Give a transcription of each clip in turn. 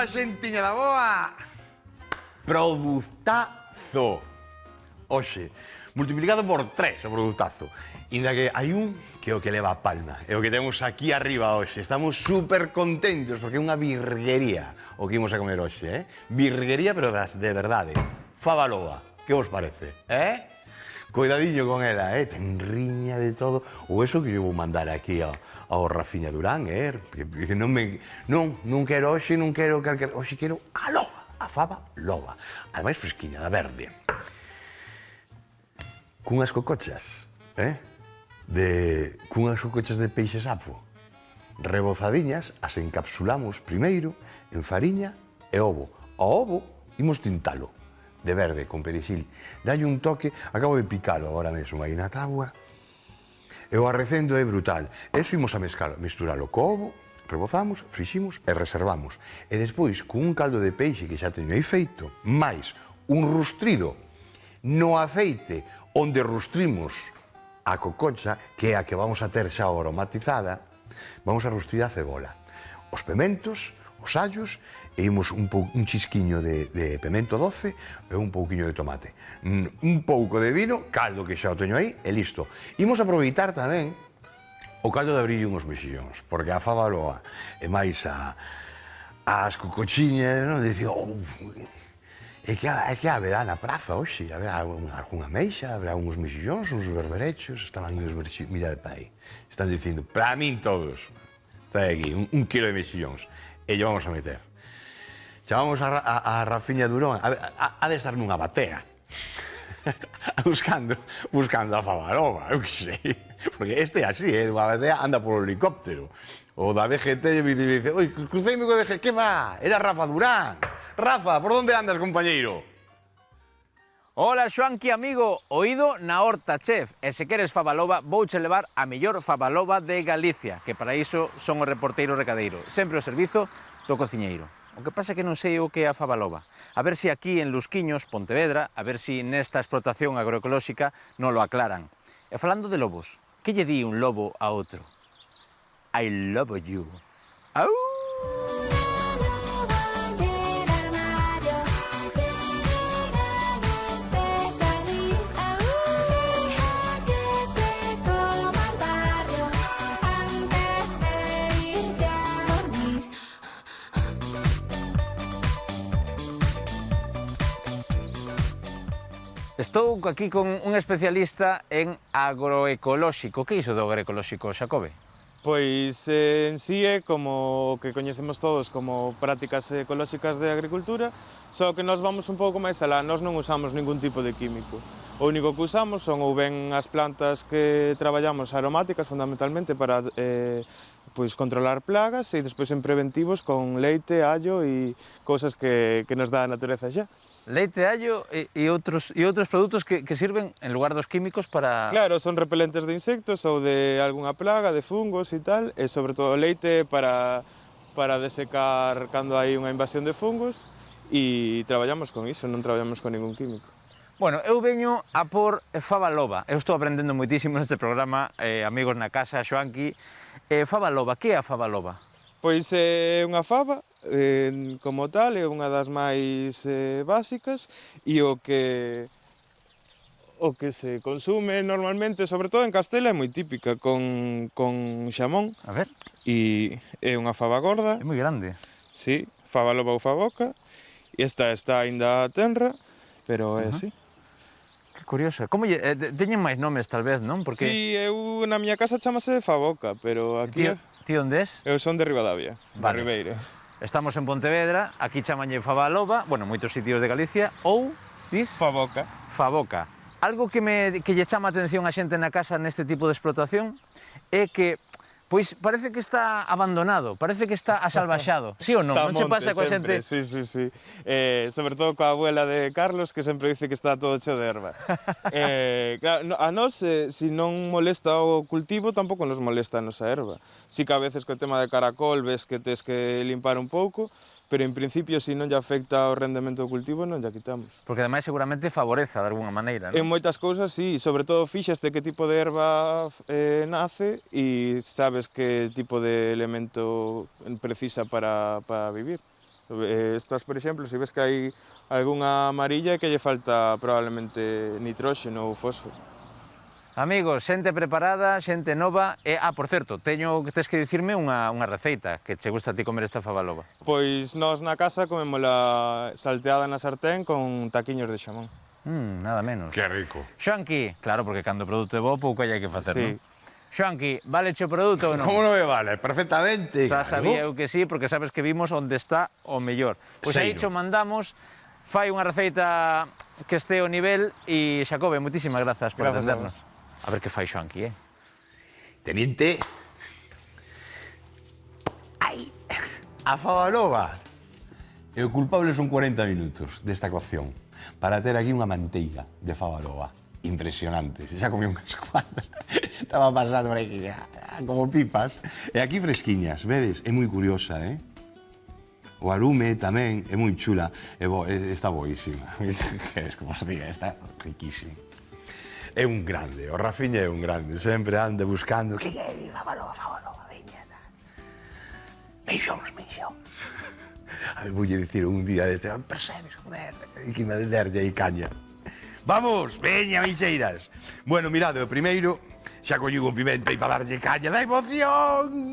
Ola, xentiña da boa! Produtazo! Oxe, multiplicado por 3 o produtazo. Inda que hai un que é o que leva a palma. É o que temos aquí arriba hoxe. Estamos super contentos porque é unha virguería o que imos a comer hoxe, Virguería, pero das de verdade. Faba loba. Que vos parece, Cuidadillo con ela, ten riña de todo. Ou eso que eu vou mandar aquí ao Rafiña Durán, que non quero hoxe, non quero calquer... Hoxe quero a loba, a faba loba. A máis fresquiña, da verde. Cunhas cocochas, cunhas cocochas de peixe sapo. Rebozadiñas, as encapsulamos primeiro en fariña e ovo. O ovo imos tintalo de verde, con perexil. Dalle un toque, acabo de picalo agora mesmo aí na tábua, e o arrecendo é brutal. Eso imos a misturalo co ovo, rebozamos, friximos e reservamos. E despois, con un caldo de peixe que xa teño aí feito, máis un rustrido no aceite onde rustrimos a cococha, que é a que vamos a ter xa aromatizada, vamos a rustrir a cebola, os pementos, os allos, e imos un chisquiño de pemento doce e un pouquiño de tomate. Un pouco de vino, caldo que xa o teño aí, e listo. Imos aproveitar tamén o caldo de abrir unhos mexillóns, porque a faba loa e máis as cocochiñas, non? Dicía, é que haberá na praza hoxe, haberá algunha meixa, haberá uns mexillóns, uns berberechos, estaban uns mexillóns, mira de pai, están dicindo, para min todos, trae aquí, un kilo de mexillóns, e lle vamos a meter. Chamamos a Rafiña Durón, ha de estar nunha batea, buscando a faba loba, eu que sei, porque este é así, dunha batea anda polo helicóptero. O da VGT me dice, oi, cruceime co VGT, que va? Era Rafa Durán. Rafa, por onde andas, compañeiro? Hola, Xoanqui, amigo, oído na horta, chef. E se queres faba loba, vouche levar a mellor faba loba de Galicia, que para iso son o reporteiro recadeiro, sempre ao servizo do cociñeiro. O que pasa é que non sei o que é a faba loba. A ver se aquí en Lusquiños, Pontevedra, a ver se nesta explotación agroecolóxica non lo aclaran. E falando de lobos, que lle di un lobo a outro? I love you. Au! Estou aquí con un especialista en agroecolóxico. Que é iso do agroecolóxico, Xacobe? Pois en sí é como o que coñecemos todos como prácticas ecolóxicas de agricultura, só que nós vamos un pouco máis alá, nós non usamos ningún tipo de químico. O único que usamos son ou ben as plantas que traballamos aromáticas fundamentalmente para pois controlar plagas e despois en preventivos con leite, allo e cousas que nos dá a natureza xa. Leite, allo e outros produtos que sirven en lugar dos químicos para... Claro, son repelentes de insectos ou de algunha plaga, de fungos e tal, e sobre todo o leite para desecar cando hai unha invasión de fungos, e traballamos con iso, non traballamos con ningún químico. Bueno, eu veño a por faba loba. Eu estou aprendendo moitísimo neste programa, amigos na casa, Xoanqui. Faba loba, que é a faba loba? Pois é unha faba, como tal, é unha das máis básicas, e o que se consume normalmente, sobre todo en Castela, é moi típica, con xamón. A ver. E é unha faba gorda. É moi grande. Sí, faba loba ou faboca. E esta está aínda tenra, pero é así. Que curioso. Como teñen máis nomes, tal vez, non? Porque... Sí, eu na miña casa chamase faboca, pero aquí... Ti onde es? Eu son de Ribadavia, da Ribeira. Estamos en Pontevedra, aquí chamanlle faba loba, bueno, moitos sitios de Galicia, ou, dis? Faboca. Faboca. Algo que lle chama a atención a xente na casa neste tipo de explotación é que, pois, parece que está abandonado, parece que está asalvaxado. Sí ou non? Non che pasa coa xente? Sí. Sobre todo coa abuela de Carlos, que sempre dice que está todo cheo de erva. Claro, a nós, se non molesta o cultivo, tampouco nos molesta a nosa erva. Si que a veces co tema de caracol ves que tes que limpar un pouco, pero en principio, se non lle afecta o rendemento do cultivo, non lle quitamos. Porque ademais seguramente favoreza de alguna maneira, non? En moitas cousas, sí, sobre todo fixaste que tipo de erva nace e sabes que tipo de elemento precisa para vivir. Estas, por exemplo, se ves que hai algunha amarilla que lle falta probablemente nitróxeno ou fósforo. Amigos, xente preparada, xente nova e, por certo, tes que dicirme unha receita que che gusta a ti comer esta fabaloba. Pois nós na casa comémola salteada na sartén con taquiños de xamón. Nada menos. Que rico. Xoanqui, claro, porque cando o produto é bo, pouco hai que facer, Sí. non? Xoanqui, vale o produto ou non? Como non me vale? Perfectamente. Xa sabía eu que sí, porque sabes que vimos onde está o mellor. Pois aí Seiro. cho mandamos, fai unha receita que este ao nivel e, Xacobe, moitísimas grazas por Grazas a atendernos. A ver que fai Xoanqui, Teniente. Ai, a fabaloba. E o culpable son 40 minutos desta cocción para ter aquí unha manteiga de fabaloba. Impresionante. Xa comí unhas cuantas. Estaba pasando por aquí como pipas. E aquí fresquiñas, vedes? É moi curiosa, O arume tamén é moi chula. Está boísima. Queres que vos diga? Está riquísimo. É un grande, o Rafiña é un grande, sempre anda buscando que fabaloba, veña. Meixóns. A ver, voulle dicir un día deste, percebes, joder, e que me derlle aí caña. Vamos, veña, meixeiras. Bueno, mirade, o primeiro, xa colliu un pimento aí para darlle caña da emoción.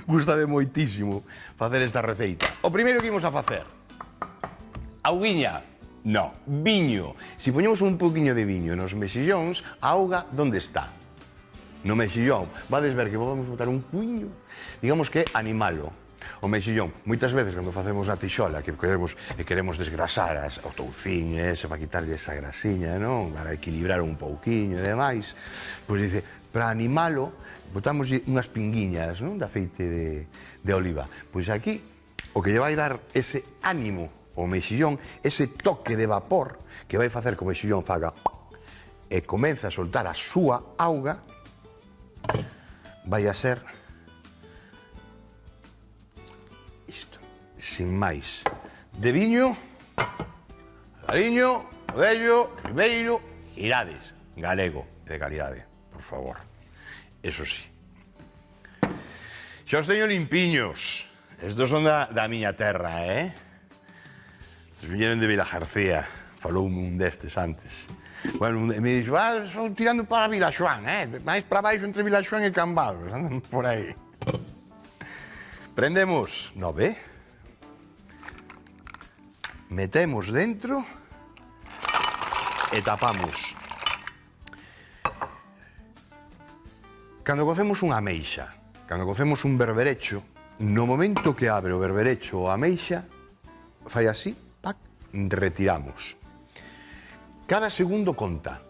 Gústame moitísimo facer esta receita. O primeiro que imos a facer, auguiña. No, viño. Si poñemos un poquinho de viño nos mexillóns, a auga onde está? No mexillón. Vades ver que podemos botar un cuiño, digamos que animalo. O mexillón, moitas veces cando facemos a tixola que queremos desgrasar o toucín, para quitarlle esa grasiña, non? Para equilibrar un pouquiño e demais, pois dice, para animalo, botamos unhas pinguiñas, non? De aceite de oliva. Pois aquí, o que lle vai dar ese ánimo o mexillón, ese toque de vapor que vai facer que o mexillón faga e comeza a soltar a súa auga, vai a ser isto, sin máis. De viño, cariño, vello, primeiro, irades, galego, de calidade, por favor. Eso sí. Xa os teño limpiños. Estos son da miña terra, Estos viñeron de Vilagarcía, faloume un destes antes. Bueno, me dixo, son tirando para Vilaxoán, máis para baixo entre Vilaxoán e Cambados, andan por aí. Prendemos 9, metemos dentro e tapamos. Cando cocemos unha ameixa, cando cocemos un berberecho, no momento que abre o berberecho ou a ameixa, fai así, retiramos. Cada segundo conta.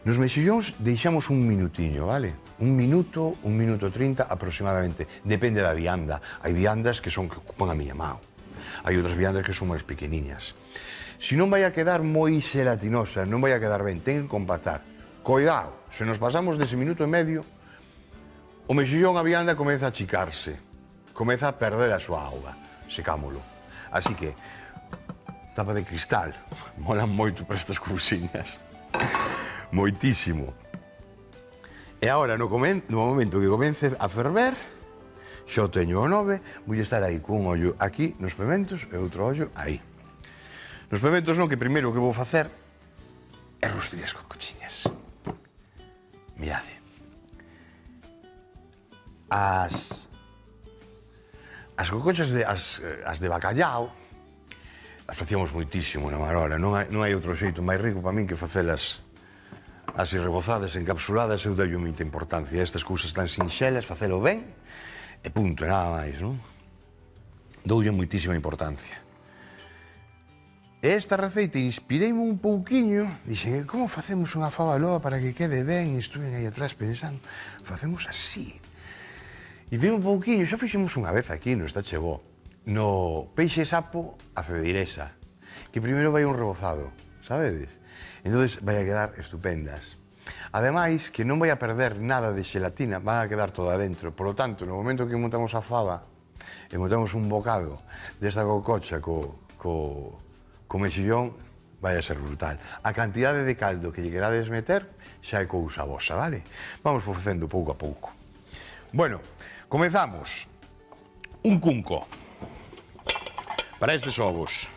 Nos mexillóns deixamos un minutiño, vale? Un minuto 30 aproximadamente. Depende da vianda. Hai viandas que ocupan a miña mão. Hai outras viandas que son máis pequeniñas. Se non vai a quedar moi xelatinosa, non vai a quedar ben, ten que compactar. Coidado, se nos pasamos dese minuto e medio, o mexillón, a vianda, comeza a achicarse. Comeza a perder a súa auga. Secámolo. Así que, tapa de cristal, molan moito para estas cousiñas. Moitísimo. E agora, no momento que comece a ferver, xa o teño o 9, vou estar aí cun ollo aquí nos pementos e outro ollo aí. Nos pementos non, que primeiro o que vou facer é rustir as cocochiñas. Mirade. As cocochas as de bacallao, as facíamos moitísimo na Marola, non hai outro xeito máis rico para min que facelas así rebozadas, encapsuladas, eu dalle moita importancia. Estas cousas tan sinxelas, facelo ben, e punto, e nada máis, non? Doulle moitísima importancia. E esta receita inspireime un pouquiño, dixen, como facemos unha fabaloba para que quede ben? E estuve aí atrás pensando, facemos así. E vi un pouquiño, xa fixemos unha vez aquí, no Está Chegó, no peixe sapo a cediresa, que primeiro vai un rebozado, sabedes? Entonces vai a quedar estupendas. Ademais, que non vai a perder nada de xelatina, van a quedar todo adentro. Por lo tanto, no momento que montamos a fava e montamos un bocado desta cococha co mexillón, vai a ser brutal. A cantidade de caldo que lle querades meter xa é cousa vosa, vale? Vamos facendo pouco a pouco. Bueno, comezamos. Un cunco. para estes ovos.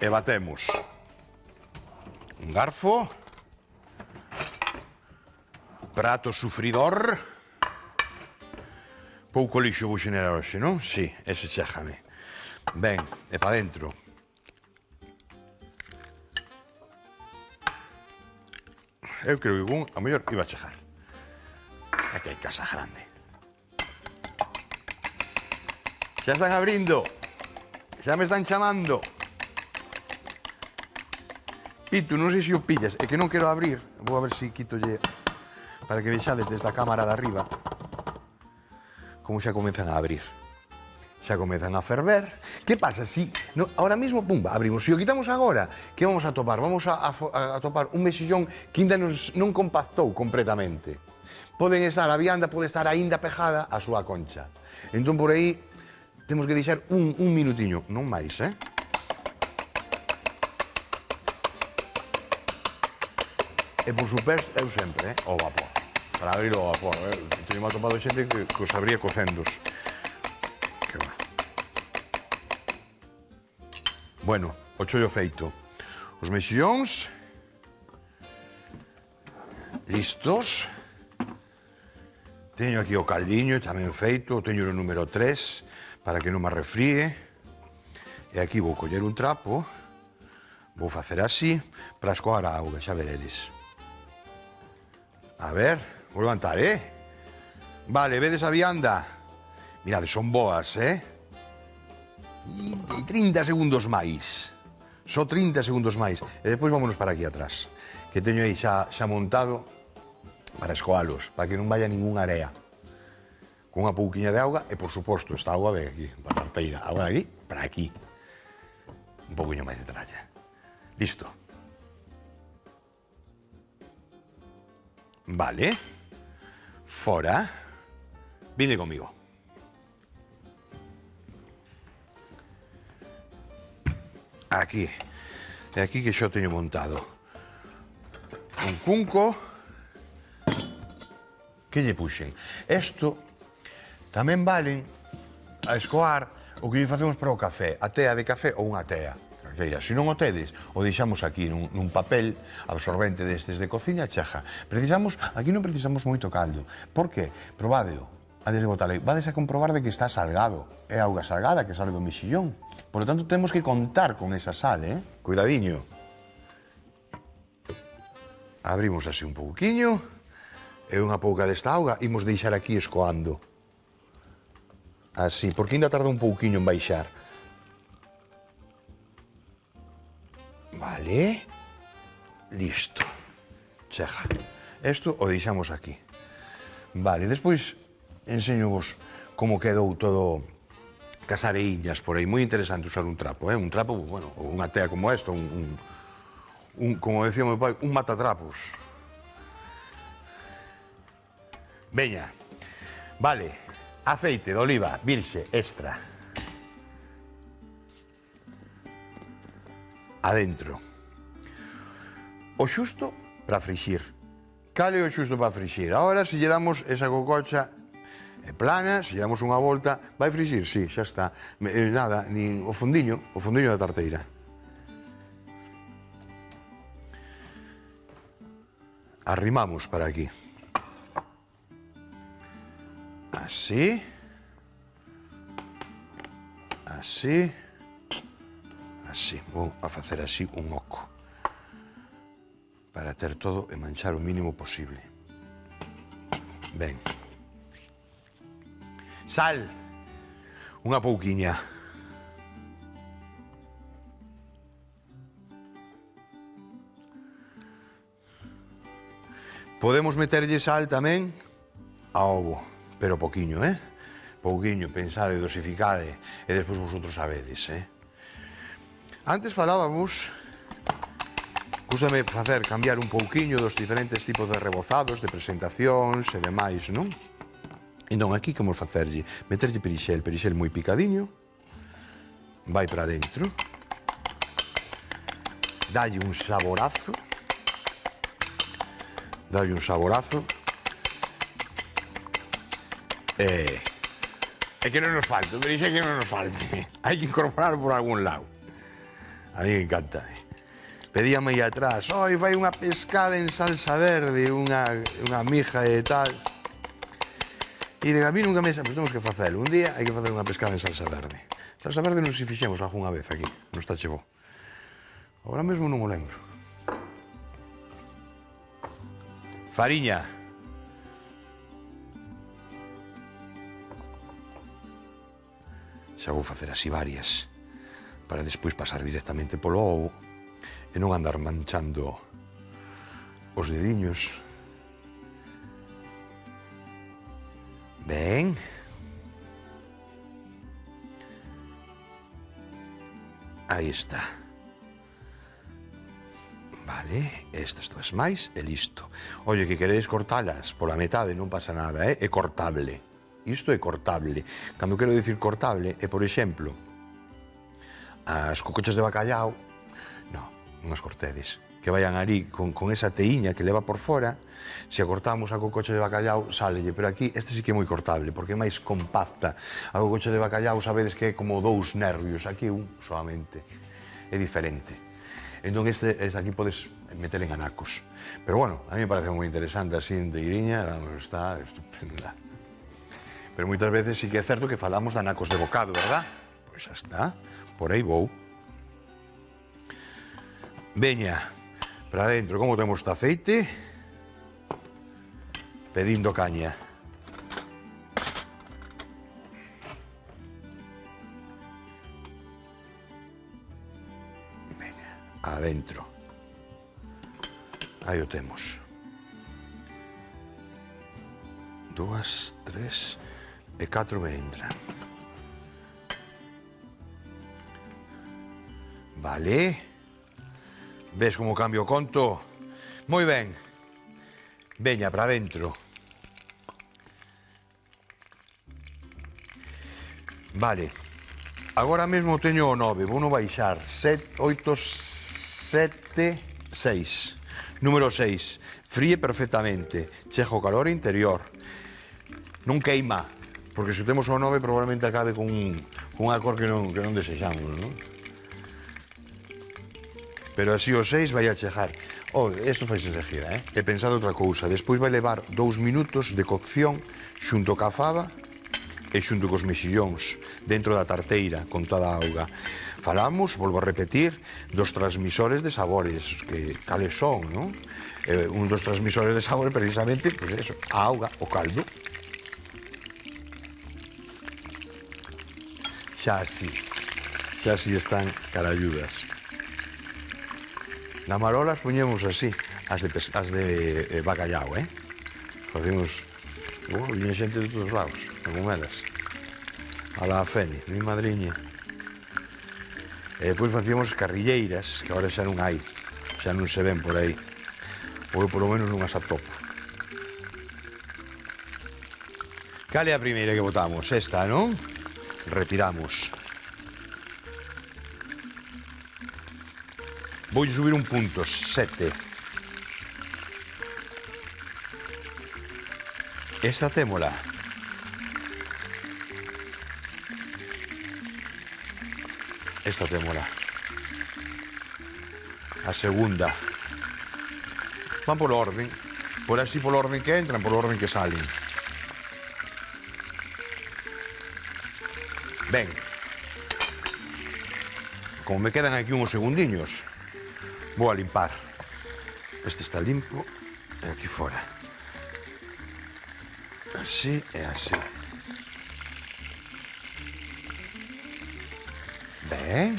E batemos un garfo, prato sufridor, pouco lixo vou xenerar hoxe, non? Si, ese chéjame. Ben, e pa dentro. Eu creo que a mellor iba a chejar. Aquí hai casa grande. Xa están abrindo. Xa me están chamando. Pitu, non sei se o pillas, é que non quero abrir. Vou a ver se quitolle para que vexades desde a cámara de arriba como xa comezan a abrir. Xa comezan a ferver. Que pasa si ahora mismo, pumba, abrimos? Se o quitamos agora, que vamos a topar? Vamos a topar un mexillón que ainda non compactou completamente. A vianda pode estar aínda pejada á súa concha. Entón, por aí, temos que deixar un minutiño, non máis, E, por suposto, eu sempre, o vapor. Para abrir o vapor, teño atopado xente que os abría cocendos. Que va. Bueno, o chollo feito. Os mexillóns listos. Teño aquí o caldiño tamén feito, teño o número 3 para que non me arrefríe. E aquí vou coller un trapo, vou facer así para escoar a auga, xa veredes. A ver, vou levantar, Vale, vedes a vianda? Mirade, son boas, E 30 segundos máis. Só 30 segundos máis. E despois vámonos para aquí atrás, que teño aí xa montado para escoalos, para que non vaya ninguna area. Con unha pouquiña de auga e, por suposto, esta auga ve aquí, para a tarteira. Auga de aquí para aquí. Un pouquiño máis de tralla. Listo. Vale. Fora. Vinde comigo. Aquí. E aquí que xo teño montado un cunco. Que lle puxen? Isto tamén valen a escoar o que lle facemos para o café, a tea de café ou unha tea. Se non o tedes, o deixamos aquí nun papel absorbente destes de cociña, cheja. Aquí non precisamos moito caldo. Por que? Probádeo. Antes de botalo, vades a comprobar de que está salgado. É auga salgada que sale do mexillón. Por lo tanto, temos que contar con esa sal, Cuidadiño. Abrimos así un pouquiño. E unha pouca desta auga imos deixar aquí escoando. Así, porque ainda tarda un pouquiño en baixar. Vale. Listo. Cheja. Isto o deixamos aquí. Vale, despois enseño-vos como quedou todo cas areiñas por aí. Moi interesante usar un trapo, Un trapo, bueno, unha tea como esta, como decía meu pai, un matatrapos. Veña. Vale, aceite de oliva virxe extra. Adentro. O xusto para frixir. Cal é o xusto para frixir? Ahora, se lle damos esa cococha plana, se lle damos unha volta, vai frixir? Sí, xa está. Nada, nin o fundiño da tarteira. Arrimamos para aquí. Así. Así. Así, vou a facer así un oco para ter todo e manchar o mínimo posible. Ben. Sal. Unha pouquiña. Podemos meterlle sal tamén a ovo, pero pouquiño, Pouquiño, pensade, dosificade, e despois vosotros sabedes, Antes falábamos, gústame cambiar un pouquiño dos diferentes tipos de rebozados, de presentacións e demais, non? Entón, aquí como facerlle? Meterlle perixel moi picadiño, vai para dentro, dalle un saborazo, e É que non nos falte, me dixe que non nos falte. Hai que incorporar por algún lado. A mí me encanta. Pedíame aí atrás, oi, vai unha pescada en salsa verde, unha mija e tal. E de a mí nunca me... Pois temos que facelo. Un día hai que facer unha pescada en salsa verde. Salsa verde non se fixemos algunha vez aquí, non está chegou. Agora mesmo non o lembro. Fariña. Xa vou facer así varias para despois pasar directamente polo ovo e non andar manchando os dediños. Ben. Aí está. Vale, estas dúas máis e listo. Oye, que queredes cortalas pola metade, non pasa nada, é cortable. Isto é cortable. Cando quero dicir cortable é, por exemplo, as cocochas de bacallau, non as cortedes, que vayan ali con esa teíña que leva por fora. Se a cortamos a cococha de bacallau, sálelle, pero aquí este sí que é moi cortable, porque é máis compacta. A cococha de bacallau sabedes que é como 2 nervios, aquí un solamente. É diferente. Entón este aquí podes meter en anacos. Pero bueno, a mí me parece moi interesante así en teiriña, está estupenda. Pero moitas veces sí que é certo que falamos de anacos de bocado, verdad? Pois xa está, por aí vou. Veña, para dentro, como temos este aceite? Pedindo caña. Veña, adentro. Aí o temos. 2, 3... e 4 me entran. Vale. Ves como cambio o conto? Moi ben. Veña, para dentro. Vale. Agora mesmo teño o 9. Vou no baixar. 7, 8, 7, 6. Número 6. Fríe perfectamente. Chega o calor interior. Non queima. Porque se temos o 9 probablemente acabe con unha cor que non desexamos, non? Pero así o 6 vai a chegar. Isto fai enseguida, He pensado outra cousa. Despois vai levar 2 minutos de cocción xunto ca faba e xunto cos mexillóns dentro da tarteira con toda a auga. Falamos, volvo a repetir, dos transmisores de sabores, que cales son, non? Un dos transmisores de sabores precisamente, pois eso, a auga, o caldo. Xa así están caralludas. Na marolas poñemos así, as de bacallau, Facemos, viña xente de todos lados, a comelas. A la Feni, mi madriña. E depois facíamos carrilleiras, que agora xa non hai, xa non se ven por aí. Ou polo menos non as atopo. Cal é a primeira que botamos? Esta, non? Retiramos. Vou subir un punto, 7. Esta témola. Esta témola. A segunda. Van por orden. Por así polo orden que entran, polo orden que salen. Ben, como me quedan aquí uns segundiños, vou a limpar. Este está limpo e aquí fora. Así e así. Ben,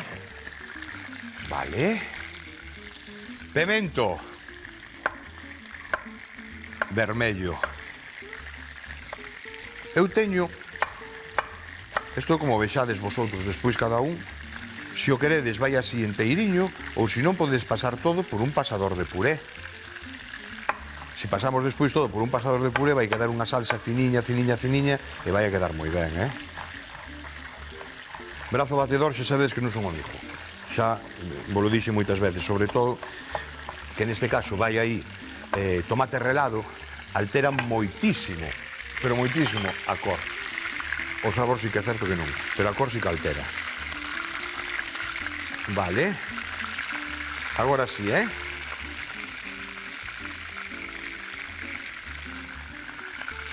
vale. Pemento. Vermello. Eu teño... Isto como vexades vosotros, despois cada un, se o queredes vai así enteiriño, ou se non podedes pasar todo por un pasador de puré. Se pasamos despois todo por un pasador de puré vai quedar unha salsa finiña, finiña, finiña e vai a quedar moi ben, Brazo batedor xa sabedes que non son amigo. Xa vos lo dixe moitas veces, sobre todo que neste caso vai aí tomate relado, altera moitísimo, pero moitísimo a cor. O sabor sí que é certo que non, pero a cor sí que altera. Vale. Agora sí,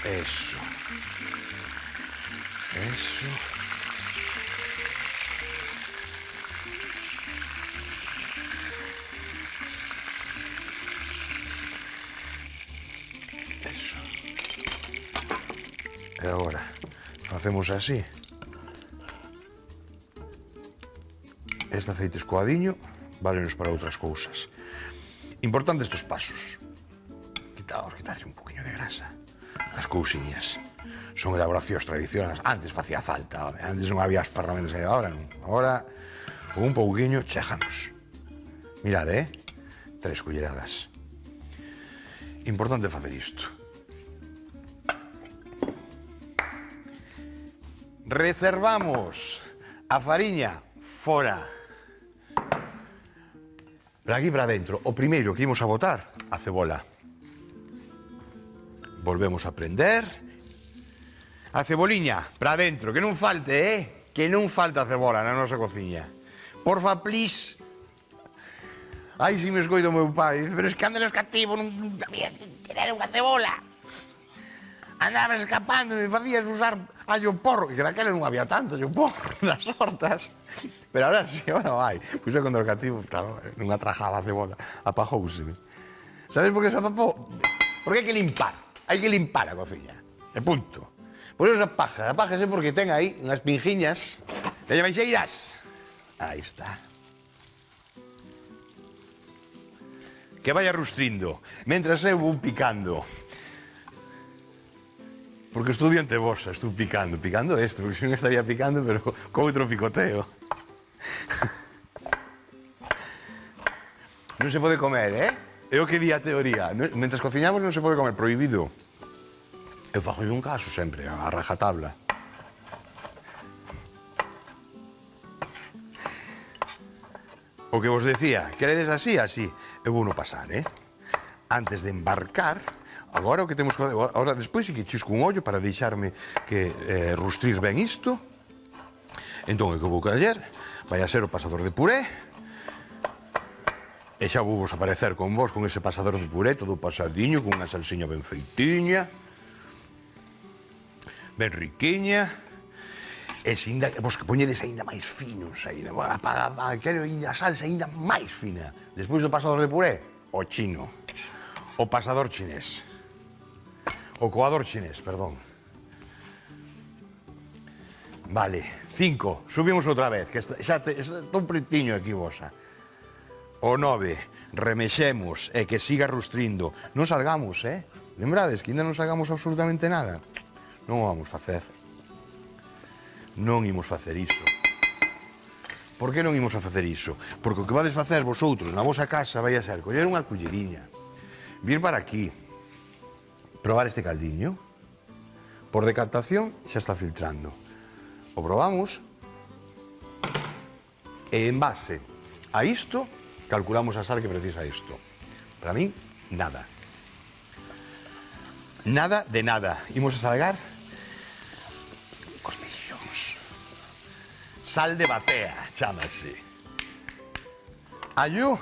Eso. Eso. Eso. E agora facemos así. Este aceite escoadiño válenos para outras cousas. Importante estes pasos. Quitarlle un poquinho de grasa. As cousiñas. Son elaboracións tradicionais. Antes facía falta, antes non había as ferramentas que hai agora, non. Agora, con un pouquiño, chéjanos. Mirade, 3 culleradas. Importante facer isto. Reservamos a fariña fora. Para aquí para dentro. O primeiro que imos a botar, a cebola. Volvemos a prender. A ceboliña para dentro, que non falte, Que non falta a cebola na nosa cociña. Porfa, please. Ai, si me escoito o meu pai. Dice, pero es que andas cativo, non sabía tener unha cebola. Andabas escapando e me facías usar allo porro, que daquela non había tanto allo porro nas hortas. Pero ahora sí, ahora vai. Pois eu cando era cativo, claro, non atrajaba a cebola, apajouse. Sabes por que se apapou? Porque hai que limpar. Hai que limpar a cociña. E punto. Por eso se apaja. Apájase porque ten aí unhas pingiñas de baixeiras. Aí está. Que vaya rustrindo. Mentras eu vou picando. Porque estou diante vosa, estou picando. Picando isto, porque non estaría picando, pero con outro picoteo. Non se pode comer, É o que di a teoría. Mentras cociñamos non se pode comer, prohibido. Eu fago un caso sempre, a rajatabla. O que vos decía, queredes así, así. Eu vou no pasar, Antes de embarcar, agora o que temos que fazer... Agora, despois, sí que chisco un ollo para deixarme que rustrir ben isto. Entón, o que vou coller vai a ser o pasador de puré. E xa vou vos aparecer con vos con ese pasador de puré, todo pasadiño, con unha salsiña ben feitiña. Ben riquiña, e sinda, vos que poñedes aínda máis finos, quero a salsa aínda máis fina. Despois do pasador de puré, o chino, o pasador chinés, o coador chinés, perdón. Vale, 5, subimos outra vez, que xa estou pretiño aquí vosa. O 9, remexemos e que siga rustrindo. Non salgamos, Lembrades que ainda non salgamos absolutamente nada. Non o vamos facer. Non imos facer iso. Por que non imos a facer iso? Porque o que vades facer vosotros na vosa casa vai a ser coller unha culleriña, vir para aquí, probar este caldiño. Por decantación xa está filtrando. O probamos e en base a isto calculamos a sal que precisa isto. Para min, nada. Nada de nada. Imos a salgar sal de batea, chámase. Allo,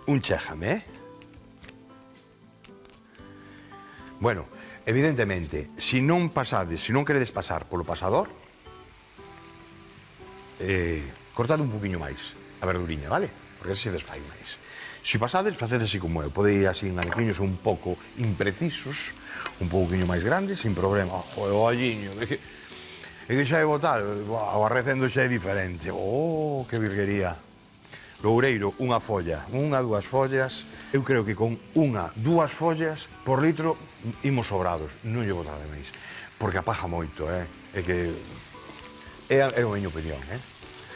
un chéjame, Bueno, evidentemente, se non pasades, se non queredes pasar polo pasador, cortade un poquinho máis a verduriña, vale? Porque así se desfai máis. Se pasades, facedes así como eu. Pode ir así en alequiños un pouco imprecisos, un pouquinho máis grandes, sin problema. O olliño, e que xa é botar, o arrecendo xa é diferente. Oh, que virguería. Loureiro, unha folla, unha, dúas follas. Eu creo que con unha, dúas follas por litro imos sobrados. Non lle botar de máis. Porque apaja moito, É que... É a miña opinión,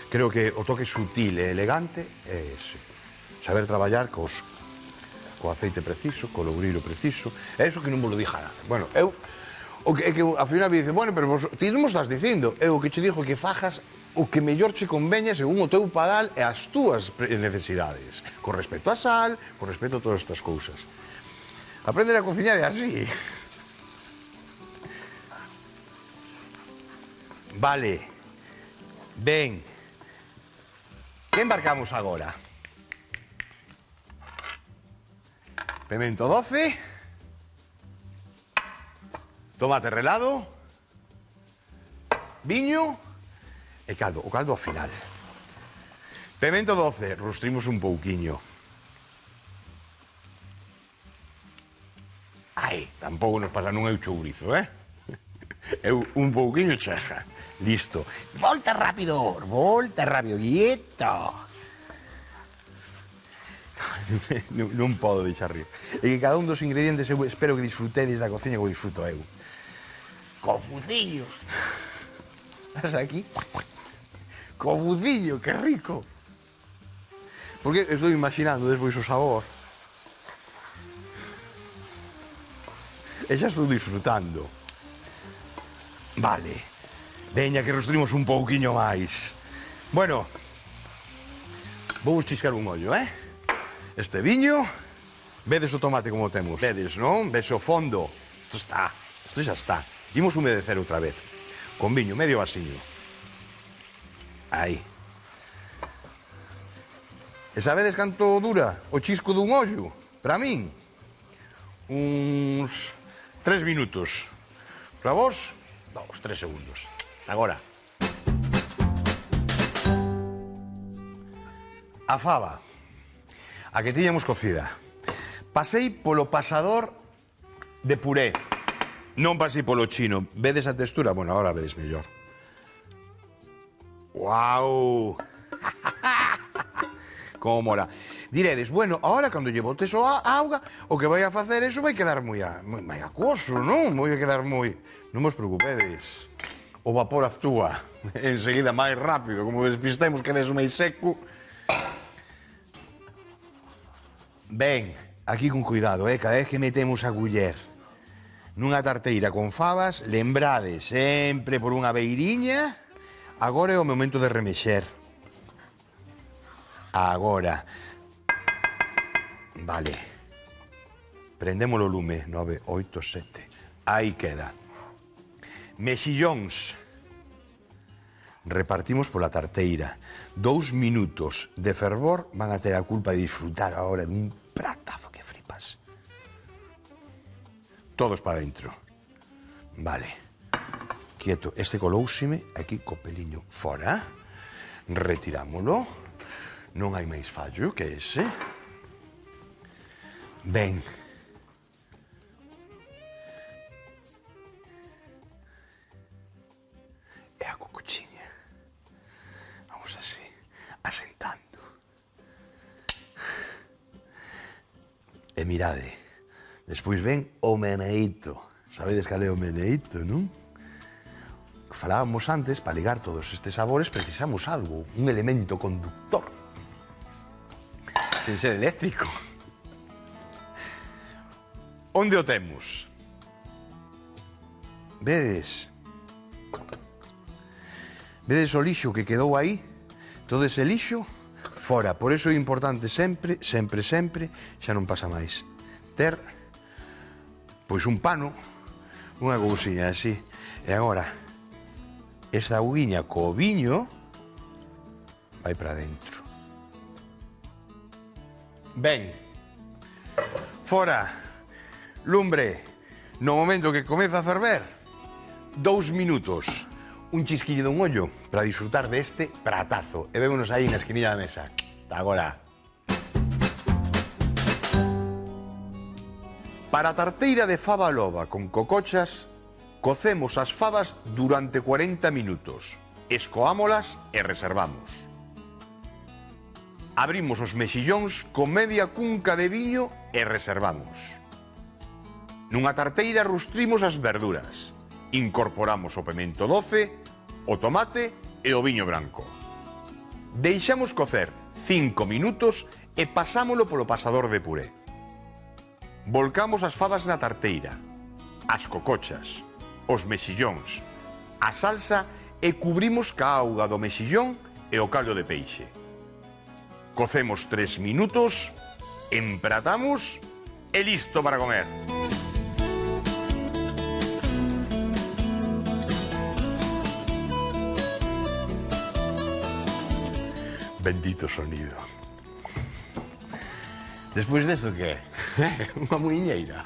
Creo que o toque sutil e elegante é ese. Saber traballar co aceite preciso, co loureiro preciso. É iso que non vos lo dixa nada. Bueno, eu... É que ao final me dice, bueno, pero vos, ti non me estás dicindo. Eu o que che dixo que fajas o que mellor che conveña según o teu padal e as túas necesidades. Con respecto a sal, con respecto a todas estas cousas. Aprender a cociñar é así. Vale. Ben. Que embarcamos agora? Pemento doce. Tomate relado. Viño. E caldo. O caldo ao final. Pemento doce. Rustrimos un pouquiño. Ai, tampouco nos pasa, non é o chourizo, Eu un pouquiño cheja. Listo. Volta rápido, quieto. Non podo deixar rir. E que cada un dos ingredientes eu espero que disfrutedes da cociña como disfruto eu. Cofuciño. Estás aquí? Cofuciño, que rico. Porque estou imaginando despois o sabor. E xa estou disfrutando. Vale. Veña, que rostrimos un pouquiño máis. Bueno, vou chiscar un ollo, Este viño, vedes o tomate como temos. Vedes, non? Ves o fondo. Isto xa está. Imos humedecer outra vez. Con viño, medio vasiño. Aí. E sabedes canto dura o chisco dun ollo? Para min, uns 3 minutos. Para vos, 3 segundos. Agora. A fava. A que tiñamos cocida. Pasei polo pasador de puré. Non pasei polo chino. Vedes a textura? Bueno, agora vedes mellor. Guau! Como mola. Diredes, bueno, ahora cando lle botes a auga, o que vai a facer eso vai quedar moi acoso, non? Vai quedar moi... Non vos preocupedes. O vapor actúa enseguida máis rápido. Como despistemos que des máis seco... Ben, aquí con cuidado, cada vez que metemos a culler nunha tarteira con fabas, lembrade sempre por unha beiriña. Agora é o momento de remexer. Agora. Vale. Prendemos o lume. 9, 8, 7. Aí queda. Mexillóns. Repartimos pola tarteira. 2 minutos de fervor van a ter a culpa de disfrutar agora dun pratazo que flipas. Todos para dentro. Vale. Quieto. Este colousime aquí co peliño fora. Retirámolo. Non hai máis fallo que ese. Ben. E a cucuchiña. Vamos así, asentando. E mirade, despois ven o meneíto. Sabedes cal é o meneíto, non? Falábamos antes, para ligar todos estes sabores, precisamos algo, un elemento conductor. Sen ser eléctrico. Onde o temos? Vedes? Vedes o lixo que quedou aí? Todo ese lixo, fora. Por iso é importante sempre, xa non pasa máis, ter, pois un pano, unha cousiña así. E agora, esta auguiña co viño vai para dentro. Ben, fora, lumbre, no momento que comeza a ferver, 2 minutos. Un chisquiño dun ollo para disfrutar deste pratazo. E vémonos aí na esquinilla da mesa. Agora. Para a tarteira de fava loba con cocochas, cocemos as fabas durante 40 minutos. Escoámolas e reservamos. Abrimos os mexillóns con media cunca de viño e reservamos. Nunha tarteira rustrimos as verduras. Incorporamos o pemento doce, o tomate e o viño branco. Deixamos cocer 5 minutos e pasámolo polo pasador de puré. Volcamos as fabas na tarteira, as cocochas, os mexillóns, a salsa e cubrimos ca auga do mexillón e o caldo de peixe. Cocemos 3 minutos, empratamos e listo para comer. Bendito sonido. Despois desto que? Unha muiñeira.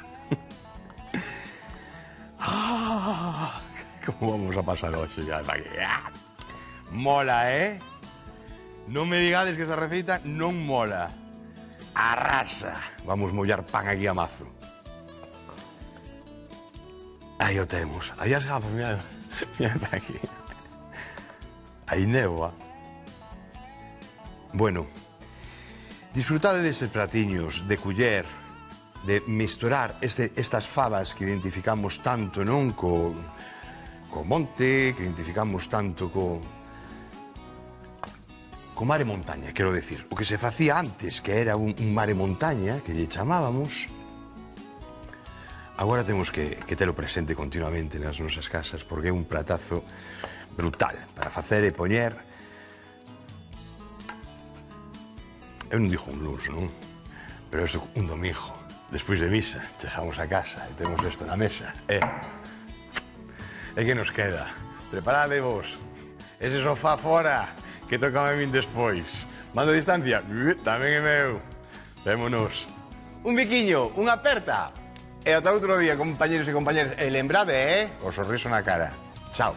Como vamos a pasar hoxe? Mola, Non me digades que esa receita non mola. Arrasa. Vamos mollar pan aquí a mazo. Aí o temos. Aí as gafas, mira. Mira aquí. Aí néboa. Bueno, disfrutade deses platiños de culler, de misturar estas fabas que identificamos tanto, non? Co monte, que identificamos tanto co mar e montaña, quero decir. O que se facía antes, que era un mar e montaña, que lle chamábamos, agora temos que telo presente continuamente nas nosas casas, porque é un platazo brutal para facer e poñer. Eu non dixo un luns, non? Pero isto un domingo, despois de misa, chegamos a casa e temos isto na mesa. E que nos queda? Preparade vos. Ese sofá fora, que tocame a min despois. Mando a distancia, tamén é meu. Vémonos. Un biquiño, unha aperta. E ata outro día, compañeros e compañeras. E lembrade, o sorriso na cara. Chao.